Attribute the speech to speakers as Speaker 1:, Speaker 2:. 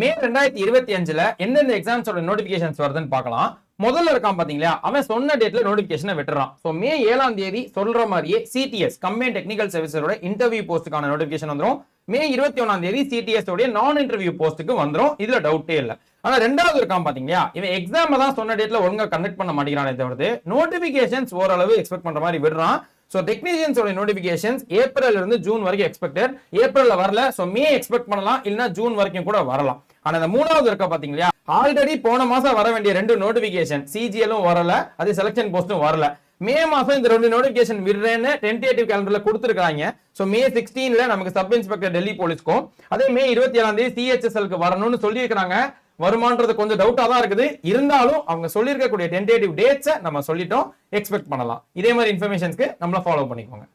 Speaker 1: மே 2025 எந்தெந்த எக்ஸாம்ஸோட நோட்டிபிகேஷன்ஸ் வருதுன்னு பார்க்கலாம். முதல்ல இருக்கான் பாத்தீங்களா, அவன் சொன்ன டேட்ல நோட்டிபிகேஷனை விட்டுறான். ஸோ மே 7 சொல்ற மாதிரியே சிடிஎஸ் கம்பைன்ட் டெக்னிக்கல் சர்வீஸோட இன்டர்வியூ போஸ்ட்டுக்கான நோட்டிபிகேஷன் வந்துடும். மே 21 சிடிஎஸ் உடைய நான் இன்டர்வியூ போஸ்ட்டுக்கு வந்துடும். இதுல டவுட்டே இல்லை. ஆனா ரெண்டாவது இருக்கான் பாத்தீங்களா, இவன் எக்ஸாம் தான் சொன்ன டேட்ல ஒழுங்கா கண்டக்ட் பண்ண மாட்டேங்கிறானே தவிர்த்து நோட்டிபிகேஷன்ஸ் ஓரளவு எக்ஸ்பெக்ட் பண்ற மாதிரி விடுறான். சோ டெக்னீஷியன்ஸ் நோட்டிபிகேஷன்ஸ் ஏப்ரல்ல இருந்து ஜூன் வரைக்கும் எக்ஸ்பெக்டட். ஏப்ரல்ல வரல, சோ மே எக்ஸ்பெக்ட் பண்ணலாம், இல்லனா ஜூன் வரைக்கும் கூட வரலாம். ஆனா இந்த மூணாவது இருக்க பாத்தீங்களா, ஆல்ரெடி போன மாசம் வர வேண்டிய 2 நோட்டிபிகேஷன் சிஜிஎலும் வரல, அது செலக்ஷன் போஸ்டும் வரல. மே மாசம் இந்த 2 நோட்டிபிகேஷன் விடுறேன்னு டென்டேட்டிவ் கேலண்டர்ல கொடுத்துருக்காங்க. சோ மே 16 நமக்கு சப் இன்ஸ்பெக்டர் டெல்லி போலீஸ்க்கும், அதே மே 27 சிஹெச்எஸ்எல்க்கு வரணும்னு சொல்லியிருக்காங்க. வருமானது கொஞ்சம் டவுட்டா தான் இருக்குது. இருந்தாலும் அவங்க சொல்லியிருக்கக்கூடிய டென்டேட்டிவ் டேட்ஸை நம்ம சொல்லிட்டோம், எக்ஸ்பெக்ட் பண்ணலாம். இதே மாதிரி இன்ஃபர்மேஷன்ஸ்க்கு நம்மள ஃபாலோ பண்ணிக்கோங்க.